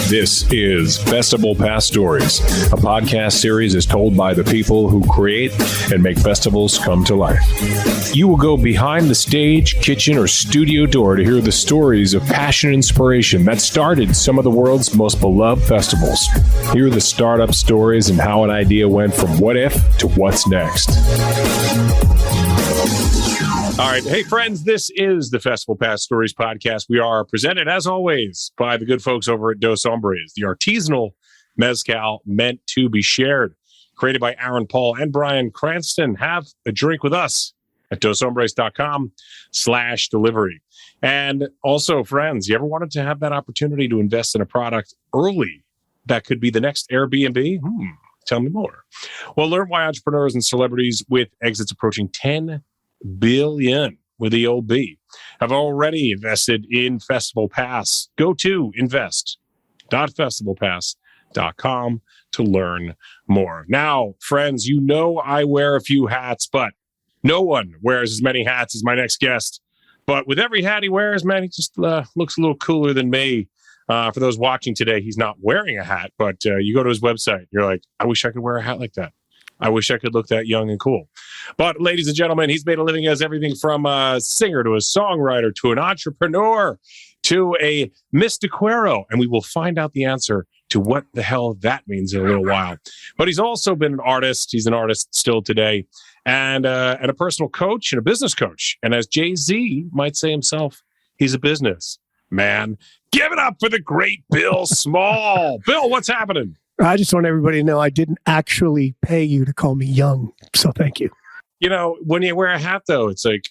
This is Festival Pass Stories, a podcast series is told by the people who create and make festivals come to life. You will go behind the stage, kitchen, or studio door to hear the stories of passion and inspiration that started some of the world's most beloved festivals. Hear the startup stories and how an idea went from what if to what's next. All right. Hey, friends, this is the Festival Pass Stories podcast. We are presented, as always, by the good folks over at Dos Hombres, the artisanal mezcal meant to be shared. Created by Aaron Paul and Brian Cranston. Have a drink with us at doshombres.com/delivery. And also, friends, you ever wanted to have that opportunity to invest in a product early that could be the next Airbnb? Tell me more. Well, learn why entrepreneurs and celebrities with exits approaching 10 billion with the old B have already invested in Festival Pass. Go to invest.festivalpass.com to learn more. Now, friends, you know I wear a few hats, but no one wears as many hats as my next guest. But with every hat he wears, man, he just looks a little cooler than me. For those watching today, he's not wearing a hat, but you go to his website, you're like, I wish I could wear a hat like that. I wish I could look that young and cool. But ladies and gentlemen, he's made a living as everything from a singer to a songwriter to an entrepreneur to a Mystequiero. And we will find out the answer to what the hell that means in a little while. But he's also been an artist. He's an artist still today and a personal coach and a business coach. And as Jay-Z might say himself, he's a business man. Give it up for the great Bill Small. Bill, what's happening? I just want everybody to know I didn't actually pay you to call me young, so thank you. You know, when you wear a hat, though, it's like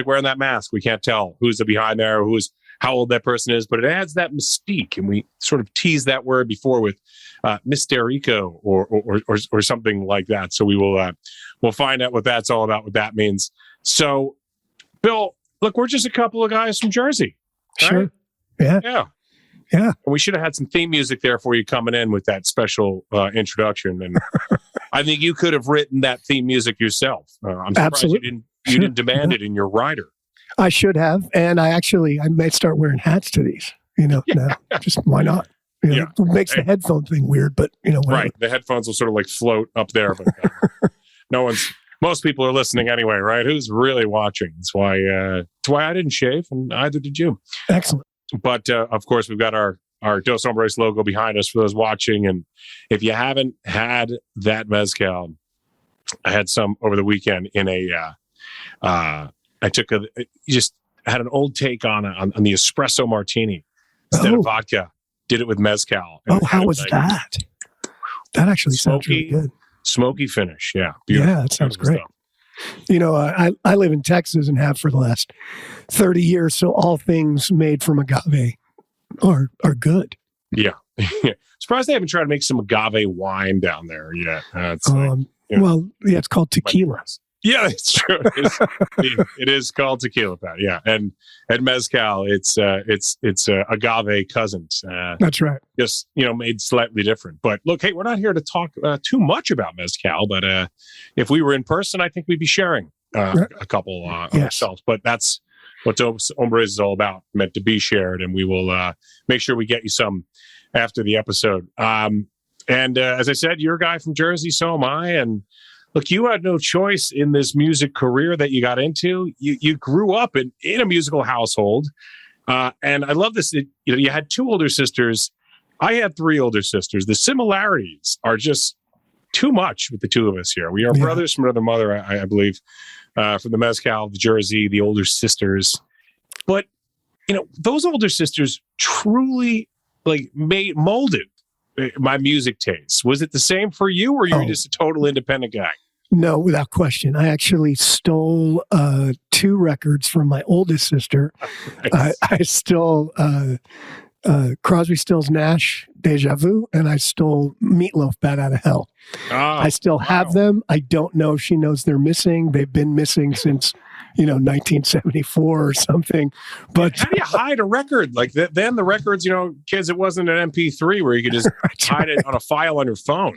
wearing that mask. We can't tell who's behind there, or how old that person is, but it adds that mystique, and we sort of teased that word before with Mystequiero or something like that. So we'll find out what that's all about, what that means. So, Bill, look, we're just a couple of guys from Jersey. Sure. Right? Yeah. And we should have had some theme music there for you coming in with that special introduction. And I think you could have written that theme music yourself. I'm surprised Absolutely. you didn't demand it in your rider. I should have. And I might start wearing hats to these, now. Just why not? It makes the headphone thing weird, but whatever. Right. The headphones will sort of like float up there, but most people are listening anyway, right? Who's really watching? It's why I didn't shave, and neither did you. Excellent. But of course, we've got our Dos Hombres logo behind us for those watching. And if you haven't had that mezcal, I had some over the weekend in I had an old take on the espresso martini instead of vodka. Did it with mezcal. How was that? That actually sounds really good. Smoky finish. Yeah. Beautiful. Yeah, that sounds great. I live in Texas and have for the last 30 years, so all things made from agave are good. Yeah. Surprised they haven't tried to make some agave wine down there yet. It's called tequila. Yeah, it's true. It is called tequila, Pat. Yeah, and mezcal, it's agave cousins. That's right. Just made slightly different. But look, hey, we're not here to talk too much about mezcal. But if we were in person, I think we'd be sharing a couple ourselves. But that's what Dos Hombres is all about, meant to be shared. And we will make sure we get you some after the episode. And as I said, you're a guy from Jersey, so am I. And look, you had no choice in this music career that you got into. You grew up in a musical household. And I love this. You had two older sisters. I had three older sisters. The similarities are just too much with the two of us here. We are brothers from another mother, I believe, from the mezcal, the Jersey, the older sisters. But, those older sisters truly molded my music taste. Was it the same for you, or you were just a total independent guy? No, without question. I actually stole 2 records from my oldest sister. Nice. I stole Crosby, Stills, Nash, Deja Vu, and I stole Meatloaf, Bat Out of Hell. I still have them. I don't know if she knows they're missing. They've been missing since 1974 or something. But how do you hide a record like that? Then the records, kids, it wasn't an MP3 where you could just hide it on a file on your phone.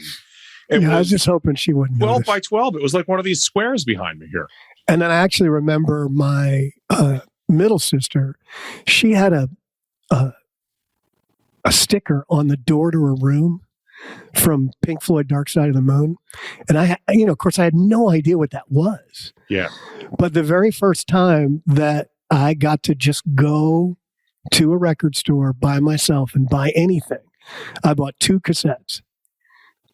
I was just hoping she wouldn't. 12 by 12. It was like one of these squares behind me here. And then I actually remember my middle sister, she had a sticker on the door to her room from Pink Floyd Dark Side of the Moon. And of course, I had no idea what that was. Yeah. But the very first time that I got to just go to a record store by myself and buy anything, I bought 2 cassettes.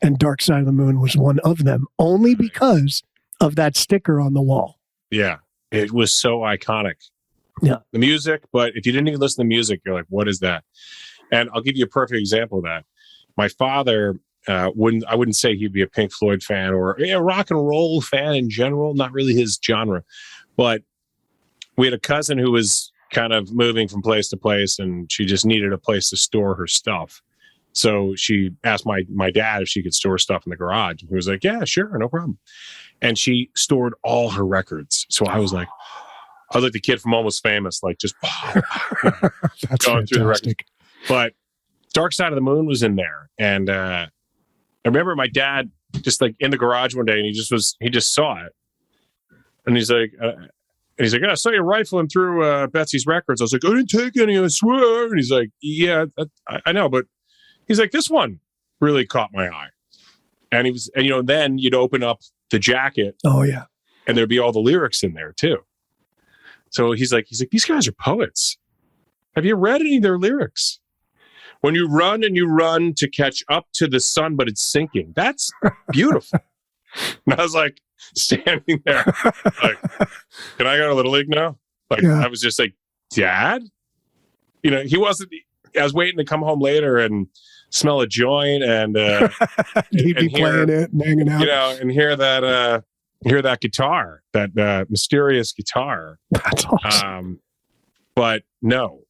And Dark Side of the Moon was one of them, only because of that sticker on the wall. Yeah. It was so iconic. Yeah. The music, but if you didn't even listen to music, you're like, what is that? And I'll give you a perfect example of that. My father I wouldn't say he'd be a Pink Floyd fan or a rock and roll fan in general, not really his genre. But we had a cousin who was kind of moving from place to place, and she just needed a place to store her stuff. So she asked my dad if she could store stuff in the garage. And he was like, yeah, sure, no problem. And she stored all her records. So I was like the kid from Almost Famous, like just That's going fantastic. through the records. But Dark Side of the Moon was in there. And I remember my dad just like in the garage one day, and he just saw it. And he's like, I saw you rifling through Betsy's records. I was like, I didn't take any, I swear. And he's like, yeah, I know, but he's like, this one really caught my eye. And then you'd open up the jacket. Oh yeah. And there'd be all the lyrics in there too. So he's like, these guys are poets. Have you read any of their lyrics? When you run and you run to catch up to the sun, but it's sinking. That's beautiful. And I was like, standing there, like, can I go to Little League now? Like, yeah. I was just like, Dad? He wasn't, I was waiting to come home later and smell a joint and he'd be playing it and hanging out. And hear that guitar, that mysterious guitar. That's awesome. But no,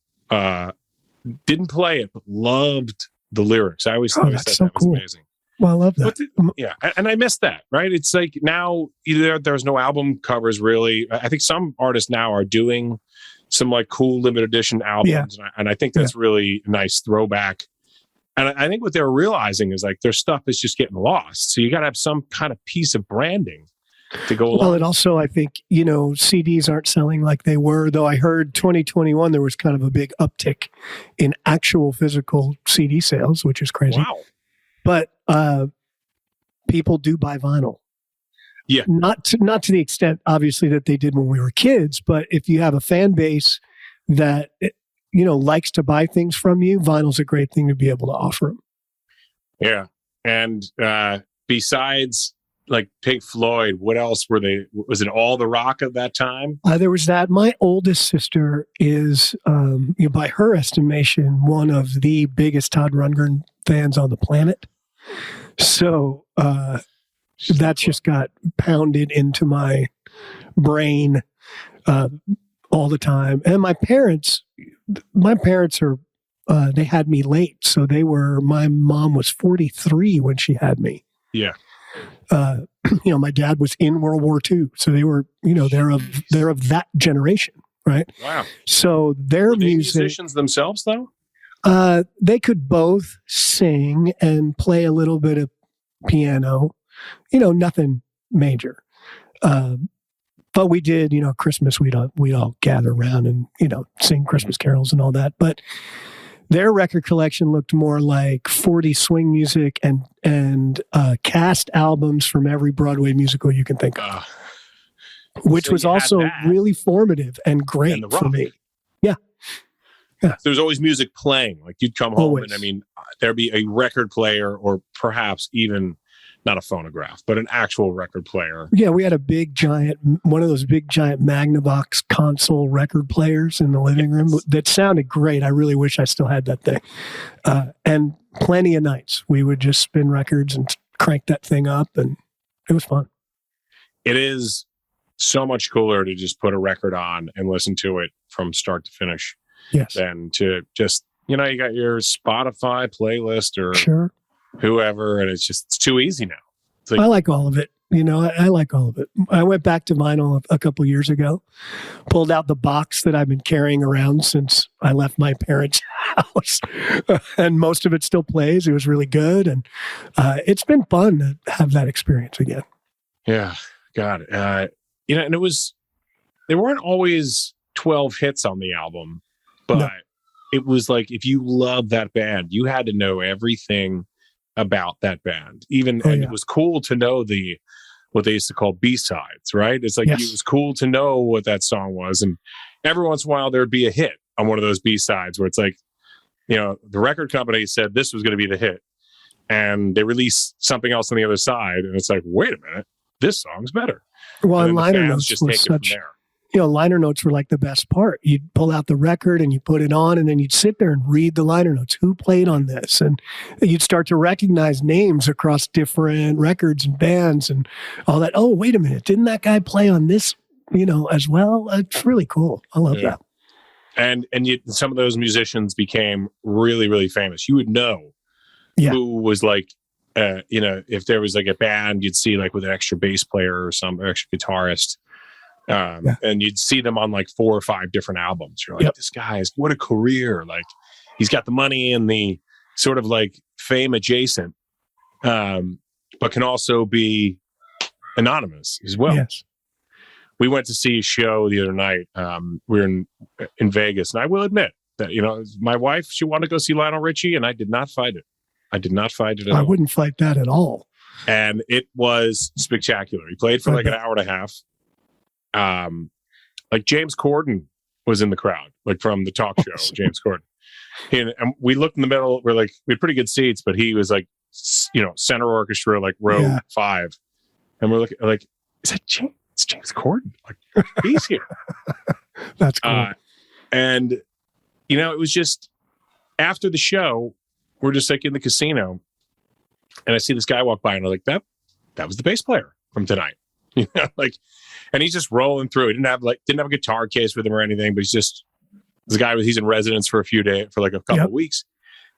didn't play it, but loved the lyrics. I always thought that's that so was cool. amazing. Well, I love that. Yeah, and I miss that, right? It's like now either there's no album covers really. I think some artists now are doing some like cool limited edition albums, and I think that's really a nice throwback. And I think what they're realizing is like their stuff is just getting lost. So you got to have some kind of piece of branding to go along. Well, and also I think, CDs aren't selling like they were, though I heard 2021 there was kind of a big uptick in actual physical CD sales, which is crazy. Wow. But people do buy vinyl. Yeah. Not to the extent, obviously, that they did when we were kids, but if you have a fan base that, likes to buy things from you, vinyl's a great thing to be able to offer them. Yeah. And besides like Pink Floyd, what else were they? Was it all the rock of that time? There was that. My oldest sister is, by her estimation, one of the biggest Todd Rundgren fans on the planet. So that's just got pounded into my brain all the time. And my parents are, they had me late. So my mom was 43 when she had me. Yeah. My dad was in World War II, so they were, they're of that generation, right? Wow. So their music, musicians themselves, though. They could both sing and play a little bit of piano, nothing major. But we did, Christmas. We'd all gather around and sing Christmas carols and all that. But their record collection looked more like 40 swing music and cast albums from every Broadway musical you can think of, which so was also really formative and great for me. Yeah. Yeah. There was always music playing. Like you'd come home and there'd be a record player or perhaps even not a phonograph, but an actual record player. Yeah, we had one of those big giant Magnavox console record players in the living room that sounded great. I really wish I still had that thing. And plenty of nights we would just spin records and crank that thing up, and it was fun. It is so much cooler to just put a record on and listen to it from start to finish. Yes. Than to just, you got your Spotify playlist or sure. whoever, and it's too easy now. I like all of it. I like all of it. I went back to vinyl a couple years ago, pulled out the box that I've been carrying around since I left my parents' house, and most of it still plays. It was really good, and it's been fun to have that experience again. Yeah, God, and they weren't always 12 hits on the album, but No. it was like, if you loved that band, you had to know everything about that band. And it was cool to know what they used to call B-sides, right? It's like, it was cool to know what that song was. And every once in a while there'd be a hit on one of those B-sides where it's like, the record company said this was going to be the hit, and they released something else on the other side, and it's like, wait a minute, this song's better. Well, and liner notes just were such, liner notes were like the best part. You'd pull out the record and you put it on, and then you'd sit there and read the liner notes. Who played on this? And you'd start to recognize names across different records and bands and all that. Oh, wait a minute. Didn't that guy play on this, as well? It's really cool. I love that. And some of those musicians became really, really famous. You would know who was like, if there was like a band, you'd see like with an extra bass player or some extra guitarist. And you'd see them on like 4 or 5 different albums. You're like, this guy's, what a career. Like, he's got the money and the sort of like fame adjacent, but can also be anonymous as well. Yes. We went to see a show the other night. We were in Vegas, and I will admit that, my wife, she wanted to go see Lionel Richie, and I did not fight it. I did not fight it at all. I wouldn't fight that at all. And it was spectacular. He played for like an hour and a half. Like James Corden was in the crowd, like from the talk show, James Corden. And we looked in the middle. We had pretty good seats, but he was like, center orchestra, like row 5. And we're looking like, is that James? It's James Corden. Like, he's here. That's cool. And, it was just after the show, we're just like in the casino, and I see this guy walk by, and I'm like, that was the bass player from tonight. And he's just rolling through. He didn't have a guitar case with him or anything, but he's in residence for a few days, for like a couple of weeks.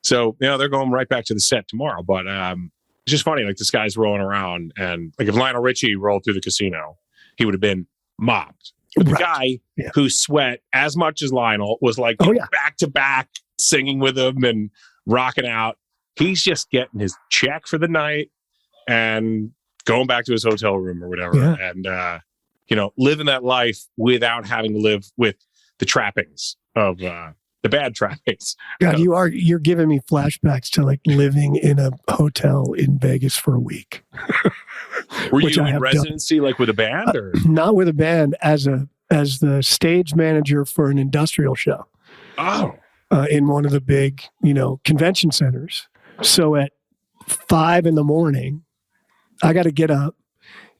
So, they're going right back to the set tomorrow. But it's just funny, like this guy's rolling around, and like if Lionel Richie rolled through the casino, he would have been mobbed. But the guy who sweat as much as Lionel was like back to back singing with him and rocking out. He's just getting his check for the night and going back to his hotel room or whatever. And, living that life without having to live with the trappings of the bad trappings. God, you're giving me flashbacks to like living in a hotel in Vegas for a week. Were you in residency like with a band, or not with a band, as the stage manager for an industrial show? Oh, in one of the big, convention centers. So at 5 a.m, I got to get up,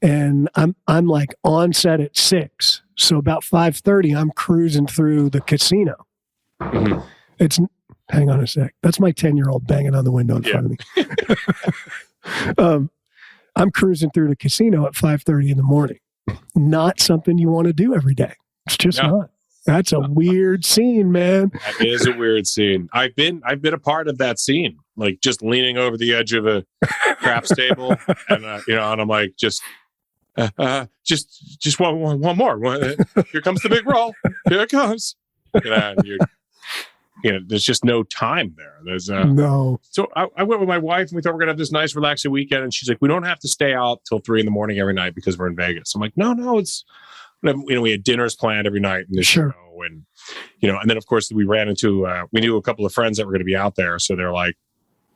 and I'm like on set at 6. So about 5:30, I'm cruising through the casino. Mm-hmm. Hang on a sec. That's my 10-year-old banging on the window in front of me. I'm cruising through the casino at 5:30 in the morning. Not something you want to do every day. It's just not. That's a weird scene, man. That is a weird scene. I've been a part of that scene, like just leaning over the edge of a craps table, and and I'm like, just one more. Here comes the big roll. Here it comes. There's just no time there. There's no. So I went with my wife, and we thought we were gonna have this nice, relaxing weekend. And she's like, "We don't have to stay out till 3 a.m. every night because we're in Vegas." I'm like, "No, it's." We had dinners planned every night in this show, and and then of course we ran into we knew a couple of friends that were going to be out there, so they're like,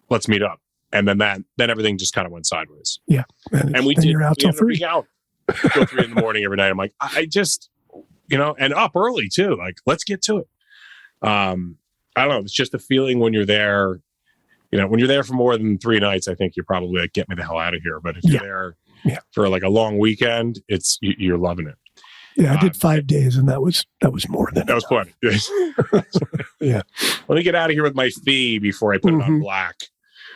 "Let's meet up," and then everything just kind of went sideways. Yeah, and we did. We ended up being out till 3 a.m. every night. I'm like, I just and up early too. Like, let's get to it. I don't know. It's just a feeling when you're there. When you're there for more than 3 nights, I think you're probably like, get me the hell out of here. But if you're there for like a long weekend, you're loving it. Yeah, I did 5 days, and that was more than that was plenty. Yeah. Let me get out of here with my fee before I put it on black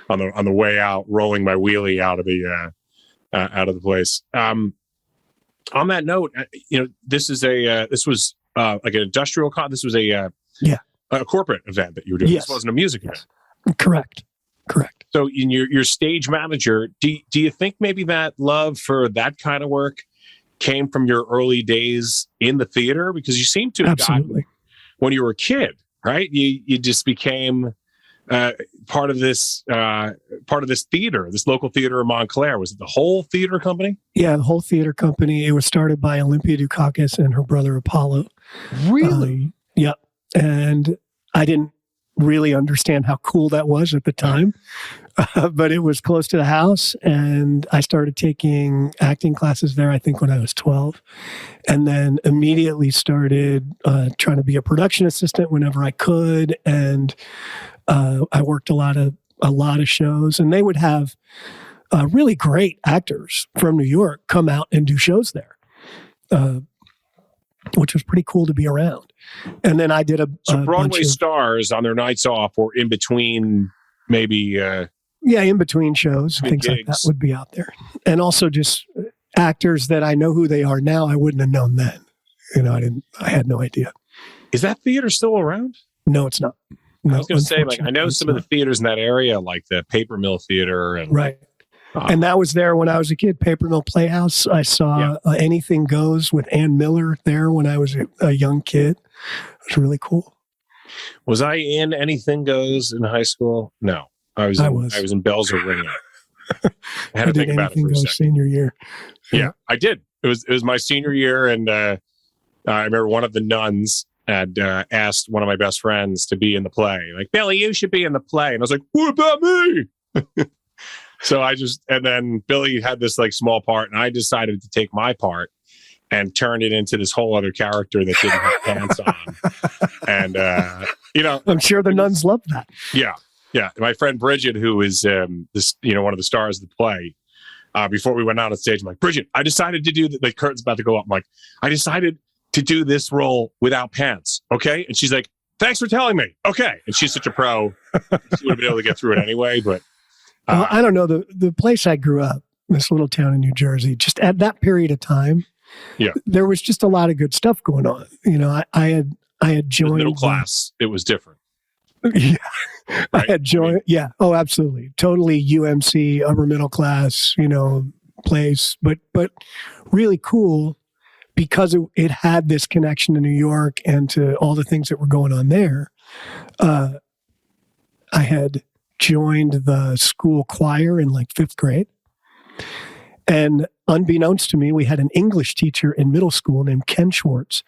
on the way out, rolling my wheelie out of the place. On that note, this was like an industrial this was a corporate event that you were doing. Yes. This wasn't a music event. Correct. So in your stage manager, do you think maybe that love for that kind of work came from your early days in the theater? Because you seem to have gotten, when you were a kid, right? You just became part of this theater, this local theater in Montclair. Was it the whole theater company? Yeah, the whole theater company. It was started by Olympia Dukakis and her brother Apollo. Really? Yep. And I didn't really understand how cool that was at the time, but it was close to the house. And I started taking acting classes there, I think, when I was 12. And then immediately started trying to be a production assistant whenever I could. And I worked a lot of shows. And they would have really great actors from New York come out and do shows there, which was pretty cool to be around. And then I did so Broadway stars on their nights off or in between, maybe. In between shows, things gigs. Like that would be out there. And also just actors that I know who they are now, I wouldn't have known then. I had no idea. Is that theater still around? No, it's not. No, I was going to say, I know some of the theaters in that area, like the Paper Mill Theater. And, right. And that was there when I was a kid, Paper Mill Playhouse. I saw Anything Goes with Ann Miller there when I was a young kid. It was really cool. Was I in Anything Goes in high school? No. I was in Bells Are Ringing. I had to think about it for a second. Senior year. Yeah, I did. It was my senior year, and I remember one of the nuns had asked one of my best friends to be in the play. Like, Billy, you should be in the play. And I was like, what about me? So and then Billy had this small part, and I decided to take my part and turn it into this whole other character that didn't have pants on. And, I'm sure the nuns loved that. Yeah. Yeah. My friend Bridget, who is one of the stars of the play, before we went out on stage, I'm like, Bridget, I decided to do the curtain's about to go up. I'm like, I decided to do this role without pants. Okay. And she's like, thanks for telling me. Okay. And she's such a pro. She would have been able to get through it anyway, but. Well, I don't know. The place I grew up, this little town in New Jersey, just at that period of time, there was just a lot of good stuff going on. I had joined middle class. It was different. Yeah, right? I had joined. Yeah. Oh, absolutely. Totally UMC, upper middle class, place, but really cool because it had this connection to New York and to all the things that were going on there. I had joined the school choir in 5th grade. And unbeknownst to me, we had an English teacher in middle school named Ken Schwartz,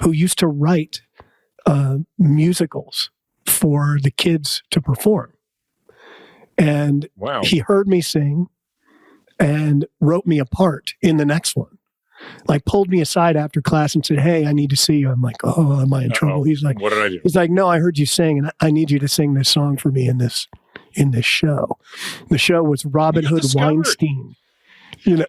who used to write musicals for the kids to perform. And he heard me sing and wrote me a part in the next one. Pulled me aside after class and said, hey, I need to see you. I'm like, oh, am I in trouble? He's like, what did I do? He's like, no, I heard you sing and I need you to sing this song for me in this show. The show was Robin Hood Weinstein.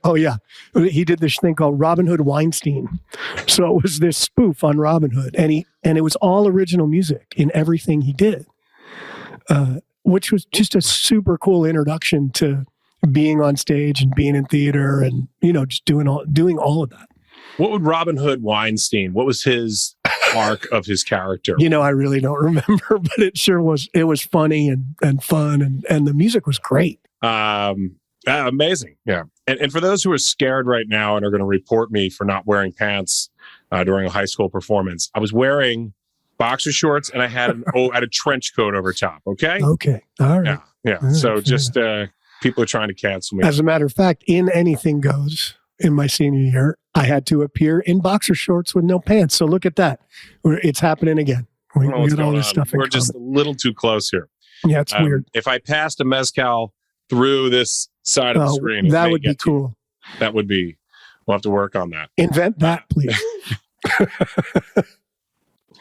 Oh yeah. He did this thing called Robin Hood Weinstein. So it was this spoof on Robin Hood. And it was all original music in everything he did. Which was just a super cool introduction to being on stage and being in theater and, just doing all of that. What would Robin Hood Weinstein, what was his arc of his character? I really don't remember, but it sure was, it was funny and fun and the music was great. Amazing. Yeah. And for those who are scared right now and are going to report me for not wearing pants during a high school performance, I was wearing boxer shorts and I had a trench coat over top. Okay. Okay. All right. Yeah. Right, so just people are trying to cancel me. As a matter of fact, in Anything Goes in my senior year, I had to appear in boxer shorts with no pants. So look at that. It's happening again. We got all this stuff in We're just a little too close here. Yeah, it's weird. If I passed a mezcal through this side of the screen, that would be cool. That would be. We'll have to work on that. Invent that, please.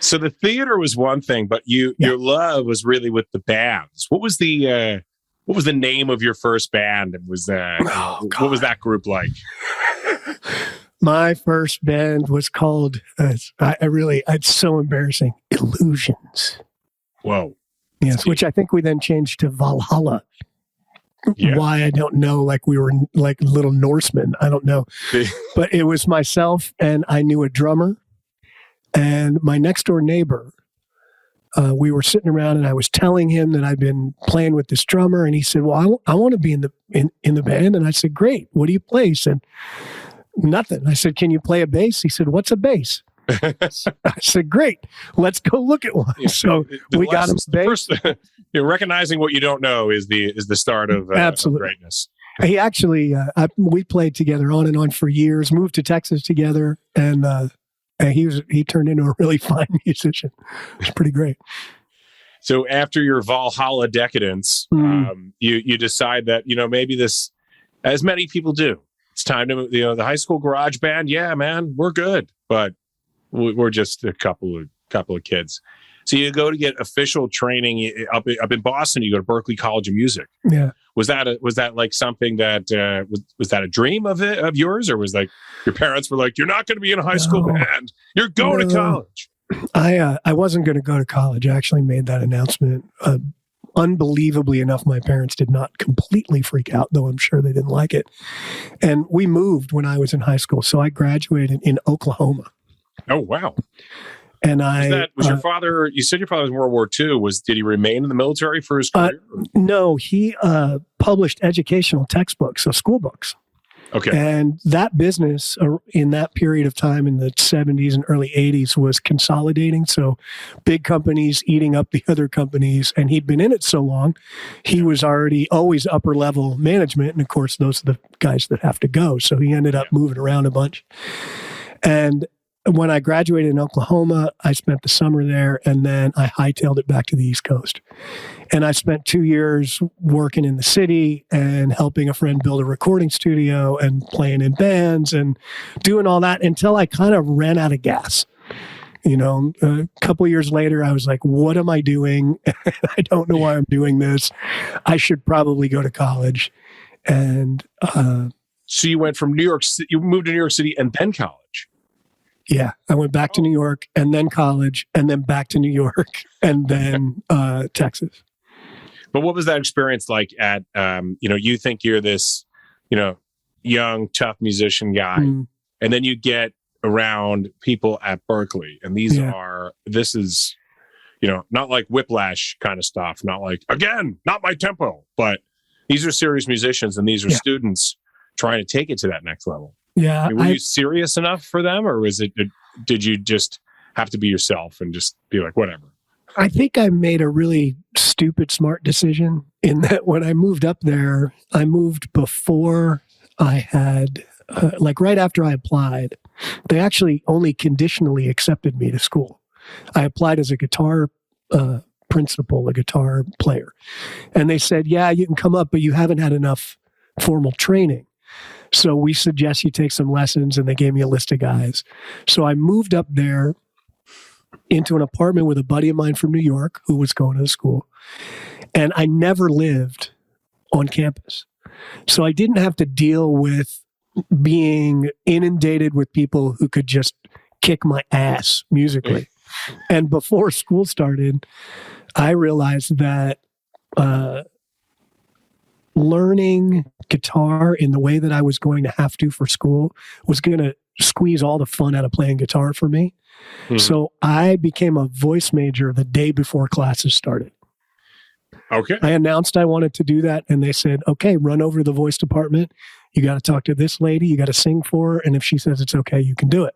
So the theater was one thing, but your love was really with the bands. What was the name of your first band? And what was that group like? My first band was called, it's so embarrassing, Illusions. Whoa. Yes, which I think we then changed to Valhalla. Yeah. Why, I don't know, we were like little Norsemen. I don't know. But it was myself and I knew a drummer and my next door neighbor. We were sitting around and I was telling him that I'd been playing with this drummer and he said, well, I want to be in the band. And I said, great. What do you play? He said, nothing. I said, can you play a bass? He said, what's a bass? I said, great. Let's go look at one. Yeah. So we got him a bass. Recognizing what you don't know is the start of greatness. He actually, we played together on and on for years, moved to Texas together. And And he turned into a really fine musician. It's pretty great. So after your Valhalla decadence, you decide that, maybe this, as many people do, it's time to, the high school garage band. Yeah, man, we're good, but we're just a couple of kids. So you go to get official training up in Boston. You go to Berklee College of Music. Yeah. Was that like something that was that a dream of yours, or was like your parents were like, you're not going to be in a high school band, you're going to college? I wasn't going to go to college. I actually made that announcement. Unbelievably enough, my parents did not completely freak out, though I'm sure they didn't like it. And we moved when I was in high school, so I graduated in Oklahoma. Oh wow! And was your father? You said your father was in World War II. Did he remain in the military for his career? No, he published educational textbooks, so school books. Okay. And that business in that period of time in the 70s and early 80s was consolidating. So big companies eating up the other companies. And he'd been in it so long, he was already always upper level management. And of course, those are the guys that have to go. So he ended up moving around a bunch. And when I graduated in Oklahoma, I spent the summer there, and then I hightailed it back to the East Coast. And I spent 2 years working in the city and helping a friend build a recording studio and playing in bands and doing all that until I kind of ran out of gas. A couple of years later, I was like, what am I doing? I don't know why I'm doing this. I should probably go to college. And so you went from New York, you moved to New York City and then college. Yeah, I went back to New York and then college and then back to New York and then Texas. But what was that experience like at, you think you're this, young, tough musician guy, and then you get around people at Berklee, and this is, not like Whiplash kind of stuff, not like, again, not my tempo, but these are serious musicians and these are students trying to take it to that next level. Yeah. I mean, were you serious enough for them, or did you just have to be yourself and just be like, whatever? I think I made a really stupid, smart decision in that when I moved up there, I moved before I had, right after I applied, they actually only conditionally accepted me to school. I applied as a guitar principal, a guitar player. And they said, yeah, you can come up, but you haven't had enough formal training. So we suggest you take some lessons, and they gave me a list of guys. So I moved up there into an apartment with a buddy of mine from New York who was going to the school. And I never lived on campus. So I didn't have to deal with being inundated with people who could just kick my ass musically. And before school started, I realized that learning guitar in the way that I was going to have to for school was going to squeeze all the fun out of playing guitar for me. So I became a voice major the day before classes started. Okay. I announced I wanted to do that, and they said, okay, run over to the voice department. You got to talk to this lady. You got to sing for her. And if she says it's okay, you can do it.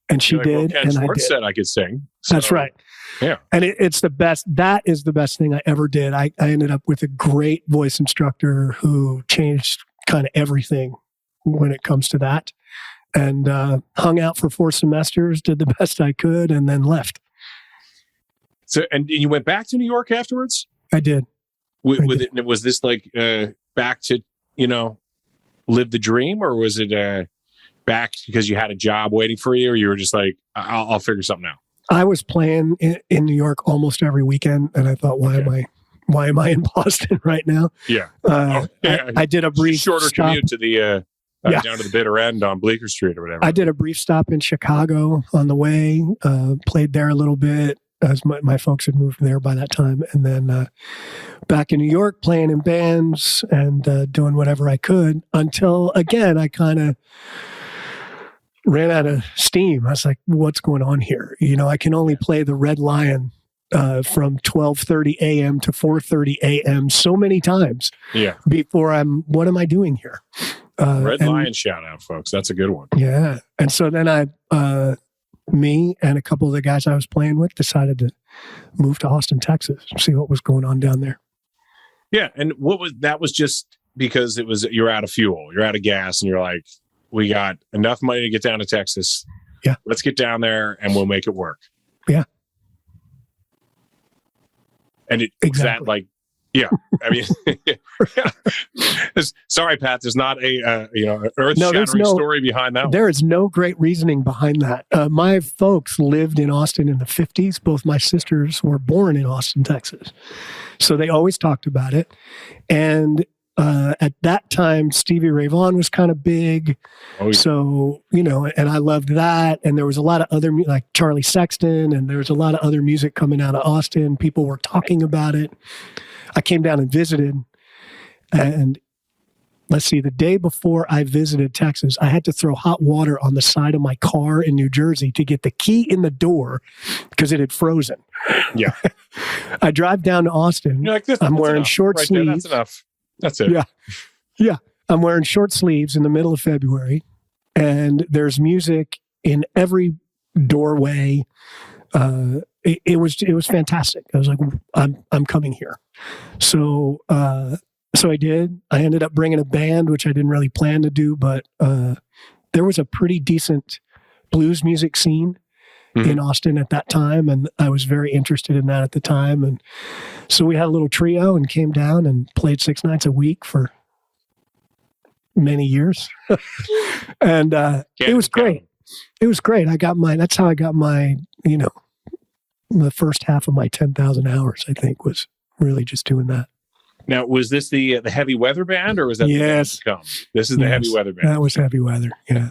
And she did. Ken and Schwartz I did. said I could sing. So, that's right. Yeah. And it's the best. That is the best thing I ever did. I ended up with a great voice instructor who changed kind of everything when it comes to that. And hung out for 4 semesters, did the best I could, and then left. So, and you went back to New York afterwards? I did. Was this like back to, live the dream, or was it back because you had a job waiting for you, or you were just like, I'll figure something out? I was playing in New York almost every weekend, and I thought, why am I in Boston right now? Yeah. I did a brief shorter stop. Commute to the down to the bitter end on Bleecker Street or whatever. I did a brief stop in Chicago on the way, played there a little bit, as my folks had moved there by that time. And then back in New York, playing in bands and doing whatever I could until, again, I kind of ran out of steam. I was like, what's going on here? I can only play the Red Lion from 12:30 a.m. to 4:30 a.m. so many times before what am I doing here? Red Lion shout out, folks. That's a good one. Yeah. And so then me and a couple of the guys I was playing with decided to move to Austin, Texas, and see what was going on down there. Yeah. And that was just because you're out of fuel, you're out of gas, and you're like, we got enough money to get down to Texas. Yeah. Let's get down there and we'll make it work. Yeah. And it exactly. That like, yeah. I mean, sorry, Pat. There's not a earth-shattering story behind that. There is no great reasoning behind that. My folks lived in Austin in the 50s. Both my sisters were born in Austin, Texas, so they always talked about it. And at that time, Stevie Ray Vaughan was kind of big. Oh, yeah. So, and I loved that. And there was a lot of other, like Charlie Sexton, and there was a lot of other music coming out of Austin. People were talking about it. I came down and visited. And let's see, the day before I visited Texas, I had to throw hot water on the side of my car in New Jersey to get the key in the door because it had frozen. Yeah. I drive down to Austin. You're like, I'm wearing short sleeves. That's enough. That's it. Yeah. Yeah. I'm wearing short sleeves in the middle of February, and there's music in every doorway. It was fantastic. I was like, I'm coming here. So I did. I ended up bringing a band, which I didn't really plan to do, but there was a pretty decent blues music scene in Austin at that time, and I was very interested in that at the time. And so we had a little trio and came down and played 6 nights a week for many years. And it was great. It was great. That's how I got my, the first half of my 10,000 hours, I think, was really just doing that. Now, was this the Heavy Weather Band, or was that yes. the band? This is the Heavy Weather Band. That was Heavy Weather, yeah.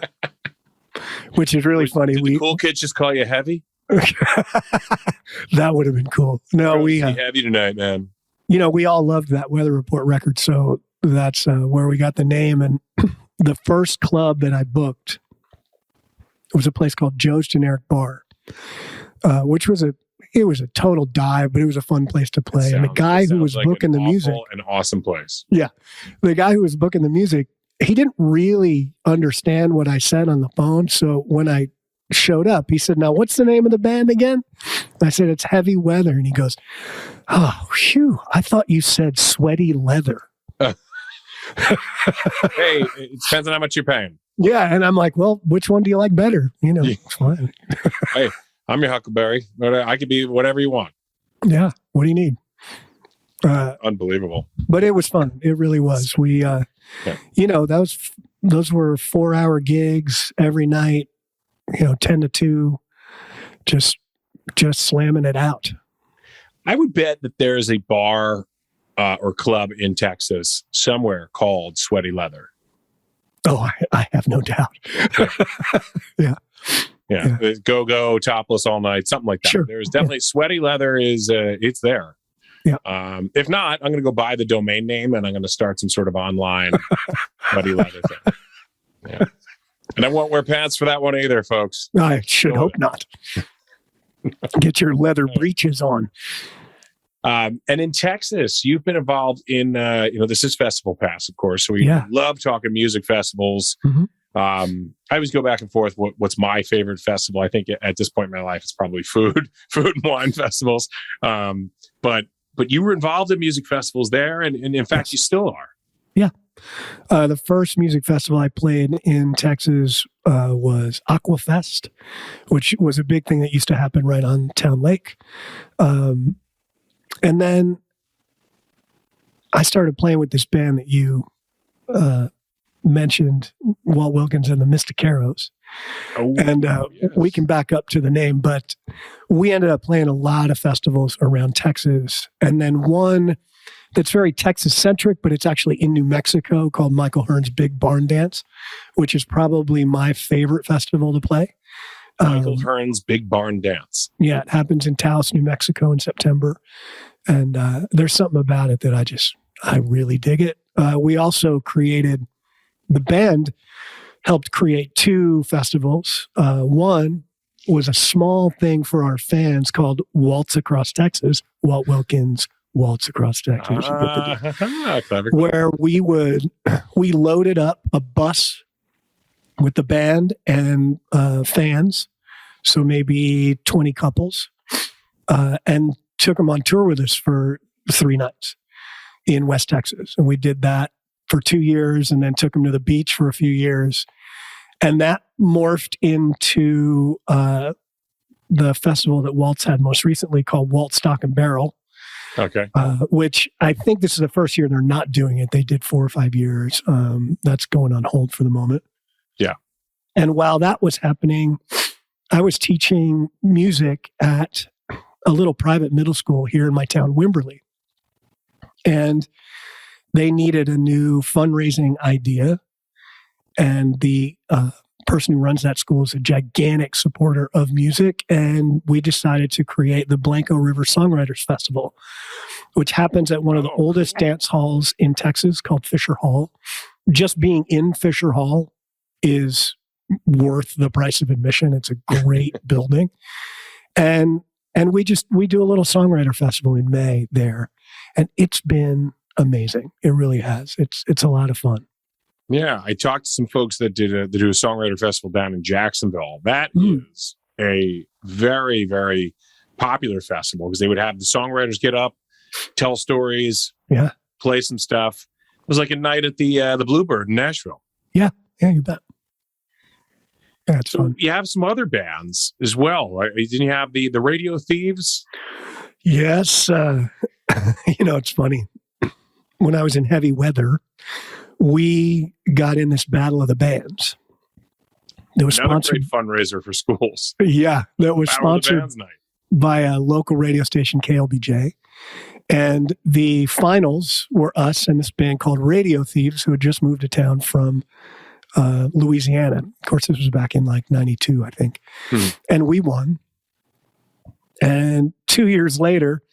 Which is really funny. Did the cool kids just call you Heavy? That would have been cool. No, we heavy tonight, man. We all loved that Weather Report record, so that's where we got the name. And the first club that I booked was a place called Joe's Generic Bar, which was a total dive, but it was a fun place to play. And the guy who was booking the music, an awesome place. Yeah, the guy who was booking the music, he didn't really understand what I said on the phone. So when I showed up, he said, "Now, what's the name of the band again?" I said, "It's Heavy Weather." And he goes, "Oh, phew, I thought you said Sweaty Leather." Hey, it depends on how much you're paying. Yeah. And I'm like, well, which one do you like better? It's fine. Hey, I'm your Huckleberry. I could be whatever you want. Yeah. What do you need? Unbelievable. But it was fun. It really was. We, those were 4-hour gigs every night, 10 to 2, just slamming it out. I would bet that there is a bar or club in Texas somewhere called Sweaty Leather. Oh, I have no doubt. Yeah. Yeah. Go, topless all night, something like that. Sure. There's definitely Sweaty Leather it's there. Yeah. If not, I'm going to go buy the domain name and I'm going to start some sort of online Sweaty Leather thing. Yeah. And I won't wear pants for that one either, folks. I should hope not. Get your leather breeches on. And in Texas, you've been involved in, this is Festival Pass, of course. So we love talking music festivals. Mm-hmm. I always go back and forth. What's my favorite festival? I think at this point in my life, it's probably food and wine festivals. But you were involved in music festivals there, and in fact, you still are. Yeah. The first music festival I played in Texas was Aquafest, which was a big thing that used to happen right on Town Lake. And then I started playing with this band that you mentioned, Walt Wilkins and the Mystequeros. Oh, and yes. We can back up to the name, but we ended up playing a lot of festivals around Texas. And then one that's very Texas-centric, but it's actually in New Mexico, called Michael Hearn's Big Barn Dance, which is probably my favorite festival to play. Michael Hearn's Big Barn Dance. Yeah, it happens in Taos, New Mexico in September. And there's something about it that I really dig it. We also created, the band helped create 2 festivals. One was a small thing for our fans called Waltz Across Texas, Walt Wilkins Waltz Across Texas. Where we loaded up a bus with the band and fans, so maybe 20 couples, and took them on tour with us for 3 nights in West Texas. And we did that for 2 years and then took them to the beach for a few years. And that morphed into the festival that Waltz had most recently called Waltz Stock and Barrel. Okay. Which I think this is the first year they're not doing it. They did 4 or 5 years. That's going on hold for the moment. Yeah. And while that was happening, I was teaching music at a little private middle school here in my town, Wimberley. And they needed a new fundraising idea. And the person who runs that school is a gigantic supporter of music. And we decided to create the Blanco River Songwriters Festival, which happens at one of the oldest dance halls in Texas called Fisher Hall. Just being in Fisher Hall is worth the price of admission. It's a great building. And we do a little songwriter festival in May there. And it's been amazing. It really has. It's a lot of fun. Yeah, I talked to some folks that do a songwriter festival down in Jacksonville. That is a very, very popular festival because they would have the songwriters get up, tell stories, play some stuff. It was like a night at the Bluebird in Nashville. Yeah, you bet. Yeah, it's fun. You have some other bands as well, right? Didn't you have the Radio Thieves? Yes. It's funny. When I was in heavy weather, we got in this battle of the bands. That was Another sponsored great fundraiser for schools. Yeah, that was sponsored by a local radio station, KLBJ. And the finals were us and this band called Radio Thieves, who had just moved to town from Louisiana. Of course, this was back in like 92, I think. And we won. And 2 years later,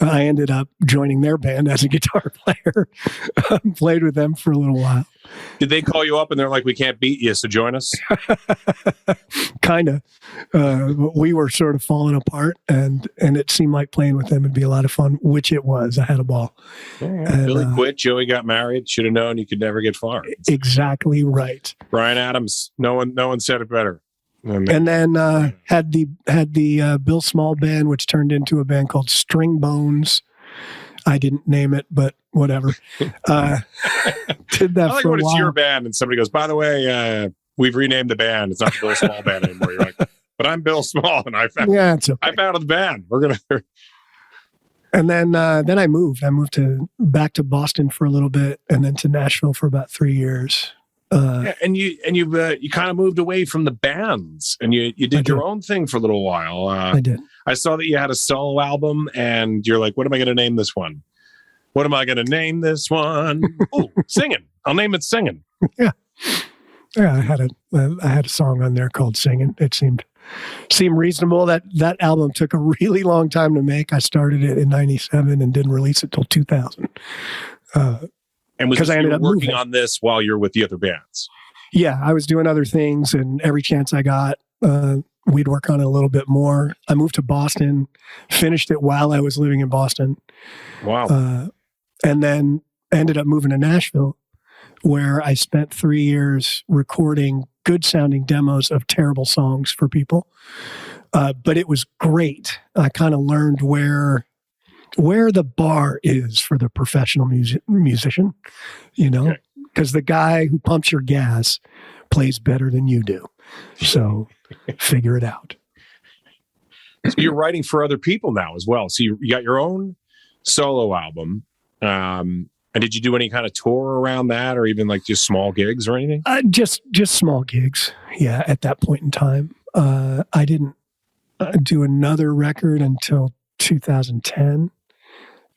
I ended up joining their band as a guitar player. Played with them for a little while. Did they call you up and they're like, we can't beat you, so join us? Kind of. We were sort of falling apart, and it seemed like playing with them would be a lot of fun, which it was. I had a ball. And, Billy quit. Joey got married. Should have known you could never get far. Exactly right. Brian Adams. No one said it better. And then had the Bill Small band, which turned into a band called String Bones. I didn't name it, but whatever. Did that I like for a when while. It's your band and somebody goes, by the way, we've renamed the band. It's not the Bill Small band anymore. You're like, but I'm Bill Small, and it's okay. I'm out of the band. We're gonna. And then I moved. I moved back to Boston for a little bit, and then to Nashville for about 3 years. And you kind of moved away from the bands, and you did your own thing for a little while. I did. I saw that you had a solo album, and you're like, "What am I going to name this one? What am I going to name this one? Ooh, Singing. I'll name it Singing." Yeah. I had a song on there called Singing. It seemed reasonable. That album took a really long time to make. I started it in '97 and didn't release it till 2000. And because I ended up working on this while you're with the other bands. Yeah, I was doing other things, and every chance I got, we'd work on it a little bit more. I moved to Boston, finished it while I was living in Boston. Wow. And then ended up moving to Nashville, where I spent 3 years recording good sounding demos of terrible songs for people. But it was great. I kind of learned where the bar is for the professional musician, because the guy who pumps your gas plays better than you do. So figure it out. So you're writing for other people now as well. So you got your own solo album. And did you do any kind of tour around that, or even like just small gigs or anything? Just small gigs. Yeah. At that point in time, I didn't do another record until 2010.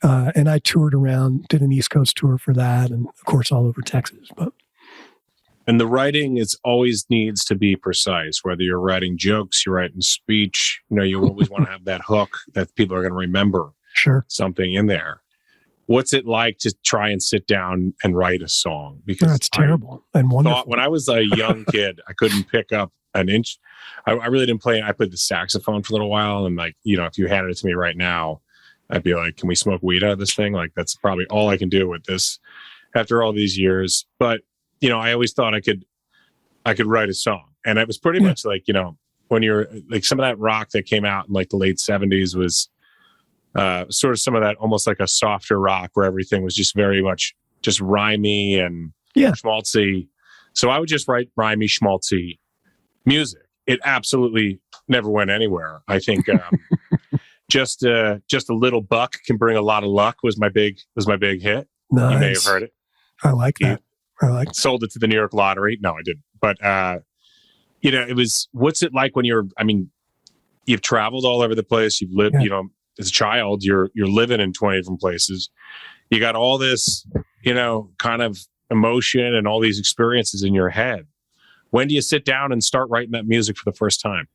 And I toured around, did an East Coast tour for that, and of course all over Texas. And the writing always needs to be precise. Whether you're writing jokes, you're writing speech, you always want to have that hook that people are going to remember. Sure, something in there. What's it like to try and sit down and write a song? Because that's terrible and wonderful. When I was a young kid, I couldn't pick up an inch. I really didn't play. I played the saxophone for a little while, and if you handed it to me right now, I'd be like, can we smoke weed out of this thing? Like, that's probably all I can do with this after all these years. But, I always thought I could write a song. And it was pretty much like, when you're like some of that rock that came out in like the late 70s was sort of some of that almost like a softer rock where everything was just very much just rhymey and schmaltzy. So I would just write rhymey, schmaltzy music. It absolutely never went anywhere. I think just a little buck can bring a lot of luck was my big hit. Nice. You may have heard it. I like that. Sold it to the New York lottery. No, I didn't. But it was. What's it like when you've traveled all over the place. You've lived. Yeah. As a child, you're living in 20 different places. You got all this, kind of emotion and all these experiences in your head. When do you sit down and start writing that music for the first time?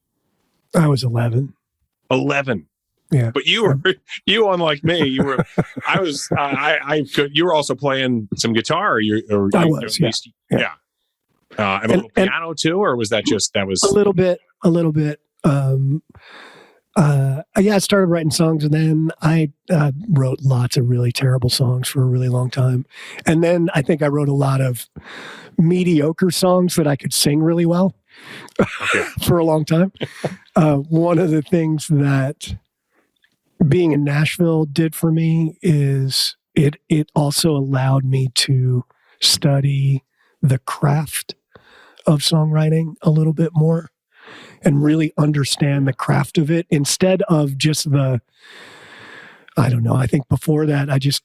I was 11. 11. Yeah. But you unlike me, you were, you were also playing some guitar. I was, yeah. And a little piano too, or was that was a little bit. I started writing songs, and then I wrote lots of really terrible songs for a really long time. And then I think I wrote a lot of mediocre songs that I could sing really well for a long time. One of the things that being in Nashville did for me is it also allowed me to study the craft of songwriting a little bit more and really understand the craft of it instead of just I think before that I just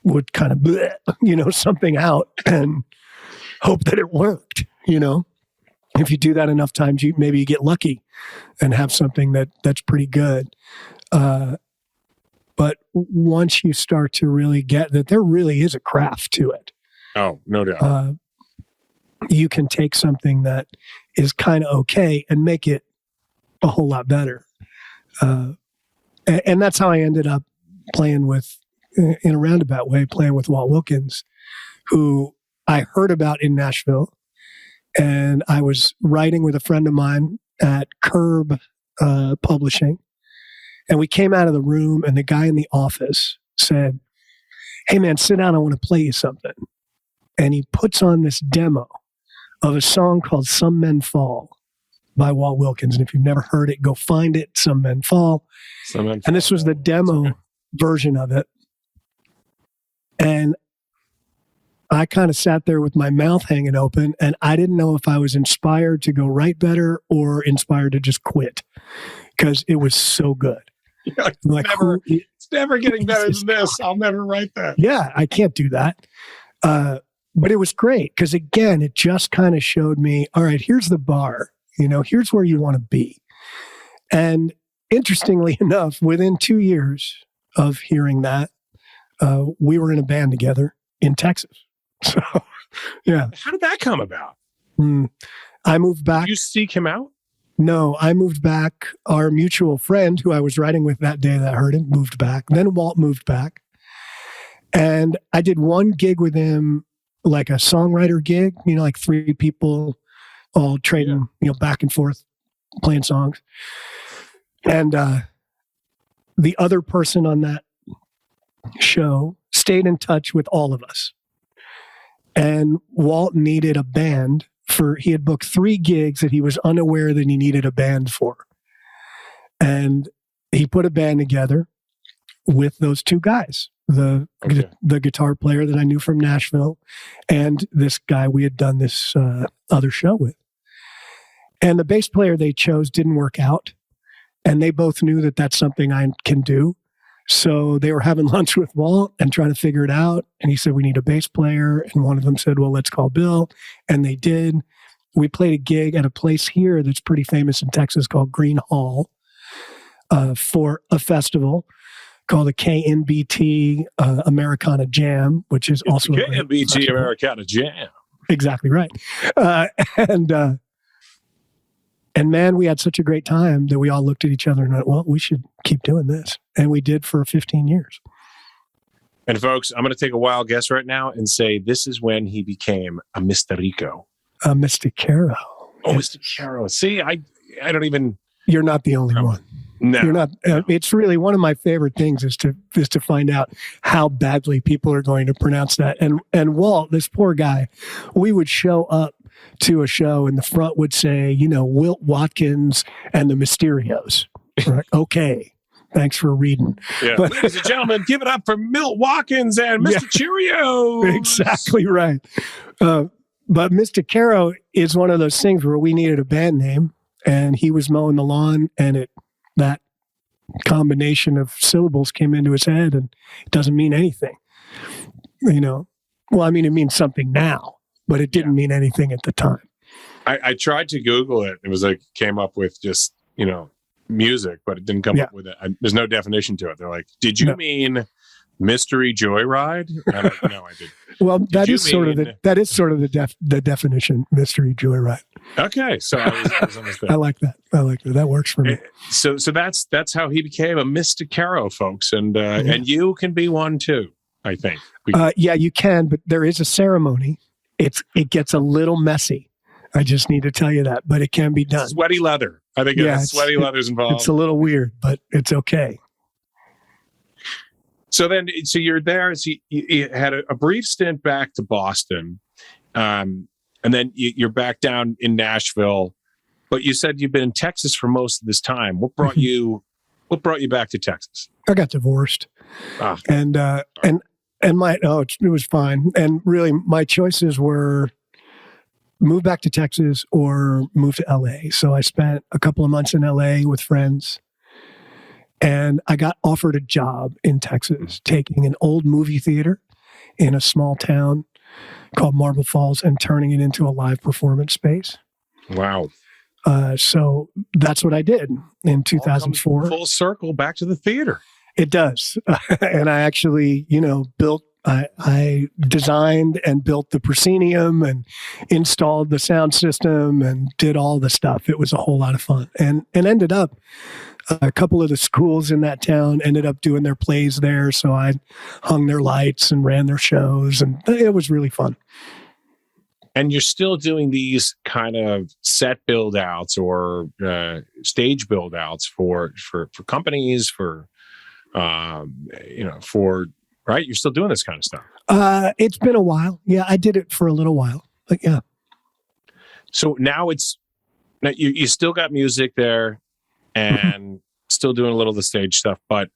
would kind of something out and hope that it worked. If you do that enough times, maybe you get lucky and have something that's pretty good. But once you start to really get that there really is a craft to it. Oh, no doubt. You can take something that is kind of okay and make it a whole lot better. And that's how I ended up playing with, in a roundabout way, playing with Walt Wilkins, who I heard about in Nashville. And I was writing with a friend of mine at Curb Publishing. And we came out of the room and the guy in the office said, "Hey man, sit down. I want to play you something." And he puts on this demo of a song called Some Men Fall by Walt Wilkins. And if you've never heard it, go find it. Some Men Fall. And this was the demo version of it. And I kind of sat there with my mouth hanging open, and I didn't know if I was inspired to go write better or inspired to just quit because it was so good. Yeah, it's never getting better than this. I'll never write that. Yeah, I can't do that. But it was great because, again, it just kind of showed me, all right, here's the bar. Here's where you want to be. And interestingly enough, within 2 years of hearing that, we were in a band together in Texas. So, yeah. How did that come about? I moved back. Did you seek him out? No, I moved back. Our mutual friend who I was writing with that day that I heard him moved back. Then Walt moved back. And I did one gig with him, like a songwriter gig, like 3 people all trading, back and forth playing songs. And the other person on that show stayed in touch with all of us. And Walt needed a band he had booked 3 gigs that he was unaware that he needed a band for. And he put a band together with those 2 guys, the guitar player that I knew from Nashville and this guy we had done this other show with. And the bass player they chose didn't work out. And they both knew that that's something I can do. So they were having lunch with Walt and trying to figure it out. And he said, "We need a bass player." And one of them said, "Well, let's call Bill." And they did. We played a gig at a place here that's pretty famous in Texas called Green Hall for a festival called the KNBT Americana Jam, which is also the KNBT Americana Jam. Exactly right. And man, we had such a great time that we all looked at each other and went, well, we should keep doing this. And we did for 15 years. And folks, I'm going to take a wild guess right now and say this is when he became a Mystequiero. A Mystequiero. Oh, Mystequiero. See, I don't even... You're not the only one. No. You're not. It's really one of my favorite things is to find out how badly people are going to pronounce that. And Walt, this poor guy, we would show up to a show and the front would say, Wilt Watkins and the Mysterios. Right? Okay. Thanks for reading. Yeah. But, ladies and gentlemen, give it up for Milt Watkins and Mr. Cheerio. Exactly right. But Mystequiero is one of those things where we needed a band name, and he was mowing the lawn, and that combination of syllables came into his head, and it doesn't mean anything. Well, I mean, it means something now, but it didn't mean anything at the time. I tried to Google it. It was came up with just, music, but it didn't come up with it. There's no definition to it. They're like, did you mean mystery joyride? No, I didn't. Well, that is sort of the definition, mystery joyride. Okay. So I was understanding. I like that. That works for me. So that's how he became a Mystequiero, folks. And you can be one too, I think. Yeah, you can, but there is a ceremony. It gets a little messy. I just need to tell you that, but it can be done. Sweaty leather. I think sweaty leather's involved. It's a little weird, but it's okay. So you're there. So you had a brief stint back to Boston, and then you're back down in Nashville. But you said you've been in Texas for most of this time. What brought you back to Texas? I got divorced, and it was fine. And really, my choices were move back to Texas or move to LA. So I spent a couple of months in LA with friends, and I got offered a job in Texas, taking an old movie theater in a small town called Marble Falls and turning it into a live performance space. Wow. So that's what I did in 2004. Full circle back to the theater. It does. And I actually, I designed and built the proscenium and installed the sound system and did all the stuff. It was a whole lot of fun, and ended up a couple of the schools in that town ended up doing their plays there. So I hung their lights and ran their shows, and it was really fun. And you're still doing these kind of set build outs or stage build outs for companies, right? You're still doing this kind of stuff. It's been a while. Yeah, I did it for a little while, but yeah. So now you still got music there and still doing a little of the stage stuff, but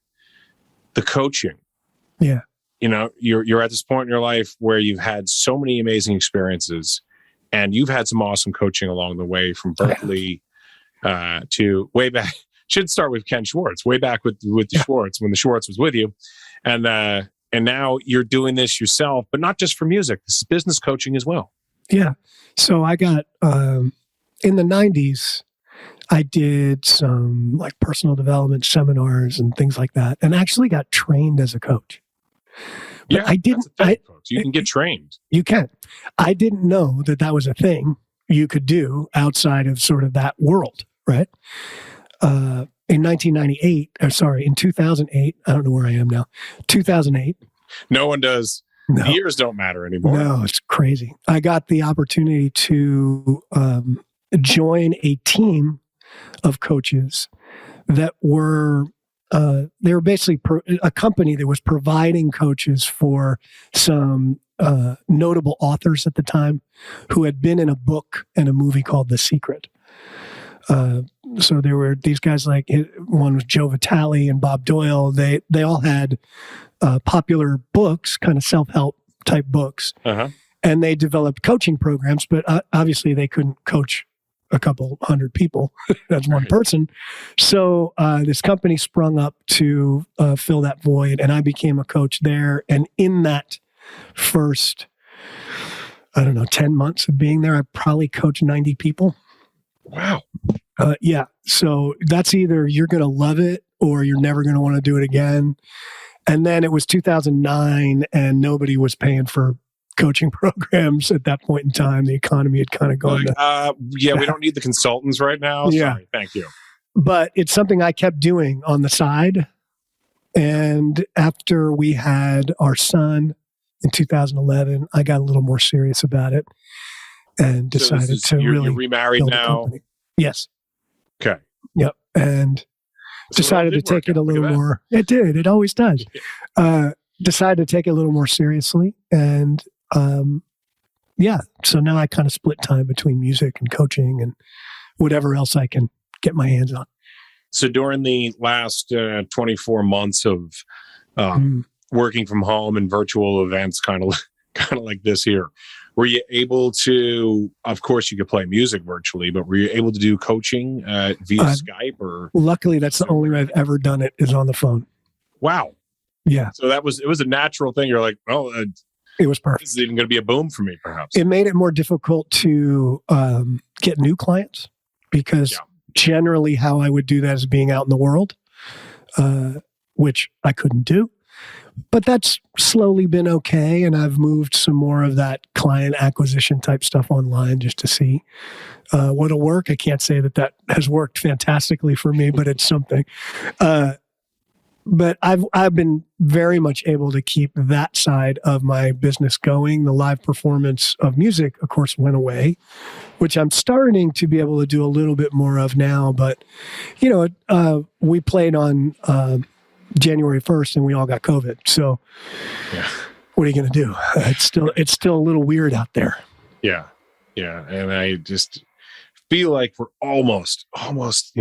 the coaching. Yeah. You're at this point in your life where you've had so many amazing experiences, and you've had some awesome coaching along the way, from Berklee to way back. Should start with Ken Schwartz, way back with the Schwartz, when the Schwartz was with you. And now you're doing this yourself, but not just for music. This is business coaching as well. Yeah. So I got, in the 90s, I did some personal development seminars and things like that, and actually got trained as a coach. But I didn't. Folks. You can get trained. You can. I didn't know that was a thing you could do outside of sort of that world, right? In 2008, I don't know where I am now, 2008. No one does. No. Years don't matter anymore. No, it's crazy. I got the opportunity to join a team of coaches that were, they were basically a company that was providing coaches for some notable authors at the time who had been in a book and a movie called The Secret. So there were these guys, like one was Joe Vitale and Bob Doyle. They all had popular books, kind of self-help type books, and they developed coaching programs. But obviously, they couldn't coach a couple hundred people as one person. So this company sprung up to fill that void, and I became a coach there. And in that first, 10 months of being there, I probably coached 90 people. Wow. Yeah. So that's either you're going to love it or you're never going to want to do it again. And then it was 2009 and nobody was paying for coaching programs at that point in time. The economy had kind of gone. We don't need the consultants right now. Yeah. Sorry, thank you. But it's something I kept doing on the side. And after we had our son in 2011, I got a little more serious about it and decided you're remarried now. Yes. Okay. Yep. And decided to take it a little more. It did. It always does. Decided to take it a little more seriously. And so now I kind of split time between music and coaching and whatever else I can get my hands on. So during the last 24 months of working from home and virtual events, kind of like this here, were you able to, of course you could play music virtually, but were you able to do coaching via Skype or? Luckily, that's the only way I've ever done it is on the phone. Wow. Yeah. So it was a natural thing. You're like, oh, it was perfect. This is even going to be a boom for me, perhaps. It made it more difficult to get new clients because generally how I would do that is being out in the world, which I couldn't do. But that's slowly been okay. And I've moved some more of that client acquisition type stuff online just to see what'll work. I can't say that has worked fantastically for me, but it's something. But I've been very much able to keep that side of my business going. The live performance of music, of course, went away, which I'm starting to be able to do a little bit more of now. But, we played on January 1st and we all got COVID. So what are you going to do? It's still a little weird out there. Yeah. Yeah. And I just feel like we're almost, it's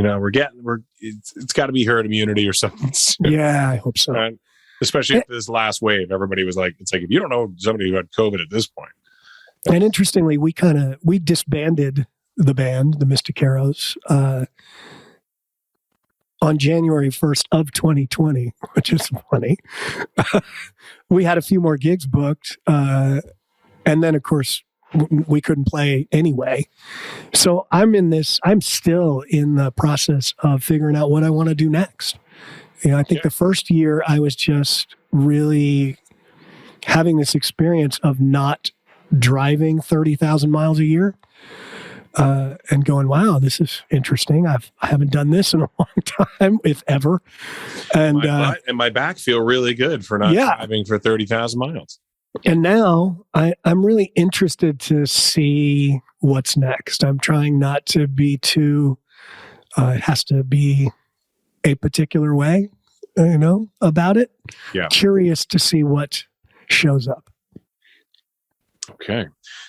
got to be herd immunity or something. Yeah, I hope so. And especially after this last wave, everybody was like, it's like, if you don't know somebody who had COVID at this point. And interestingly, we disbanded the band, the Mystequeros, on January 1st of 2020, which is funny. We had a few more gigs booked. And then, of course, we couldn't play anyway. So I'm still in the process of figuring out what I want to do next. I think the first year I was just really having this experience of not driving 30,000 miles a year. And going, wow, this is interesting. I haven't done this in a long time, if ever. And my butt and my back feel really good for not driving for 30,000 miles. And now I'm really interested to see what's next. I'm trying not to be too, it has to be a particular way, about it. Yeah. Curious to see what shows up. Okay.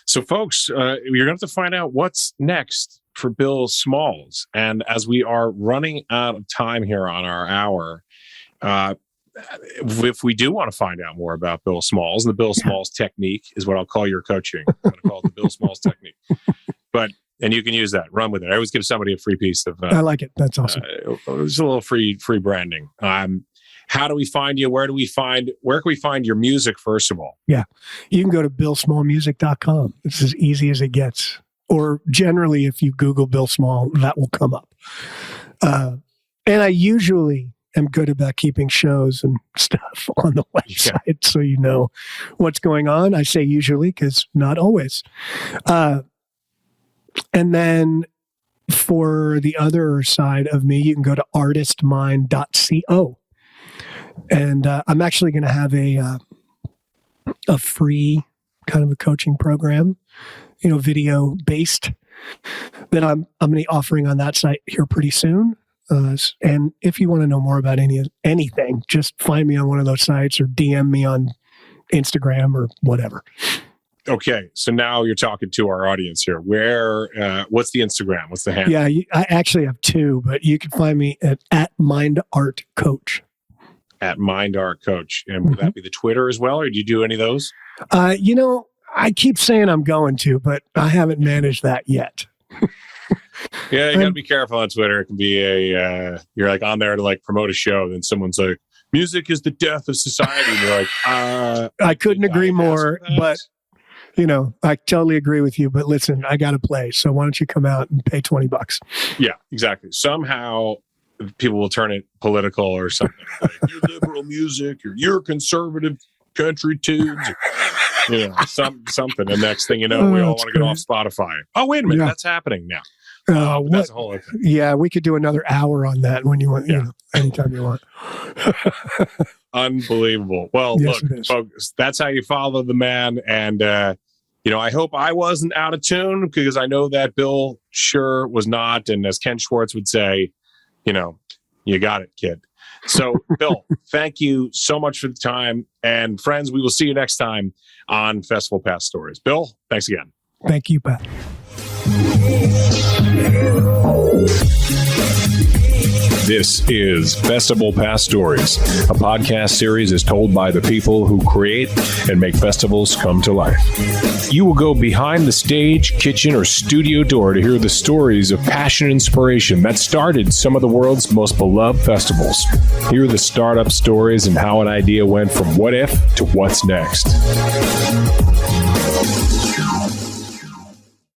So, folks, you're going to have to find out what's next for Bill Smalls. And as we are running out of time here on our hour, if we do want to find out more about Bill Smalls, and the Bill Smalls technique is what I'll call your coaching. I'm going to call it the Bill Smalls technique. And you can use that. Run with it. I always give somebody a free piece of... I like it. That's awesome. It's a little free branding. How do we find you? Where can we find your music, first of all? Yeah. You can go to billsmallmusic.com. It's as easy as it gets. Or generally, if you Google Bill Small, that will come up. And I usually am good about keeping shows and stuff on the website so you know what's going on. I say usually because not always. And then for the other side of me, you can go to artistmind.co. And I'm actually going to have a free kind of a coaching program, video based that I'm going to be offering on that site here pretty soon. And if you want to know more about anything, just find me on one of those sites or DM me on Instagram or whatever. Okay, so now you're talking to our audience here. What's the Instagram? What's the handle? Yeah, I actually have two, but you can find me at Mind Art Coach. At Mind Art Coach. And would that be the Twitter as well, or do you do any of those? I keep saying I'm going to, but I haven't managed that yet. Yeah, you got to be careful on Twitter. It can be you're like on there to like promote a show, then someone's like, music is the death of society. And you're like, I couldn't agree more, but I totally agree with you, but listen, I got to play. So why don't you come out and pay $20? Yeah, exactly. Somehow people will turn it political or something. Like, you're liberal music, or you're conservative country tunes, something. And next thing you know, we all want to get off Spotify. Oh, wait a minute. That's happening now. That's a whole other thing. Yeah, we could do another hour on that when you want, anytime you want. Unbelievable. Well, yes, look, folks, that's how you follow the man. And, I hope I wasn't out of tune, because I know that Bill sure was not. And as Ken Schwartz would say, you got it, kid. So, Bill, thank you so much for the time. And friends, we will see you next time on Festival Pass Stories. Bill, thanks again. Thank you, Pat. This is Festival Past Stories, a podcast series is told by the people who create and make festivals come to life. You will go behind the stage, kitchen, or studio door to hear the stories of passion and inspiration that started some of the world's most beloved festivals. Hear the startup stories and how an idea went from what if to what's next.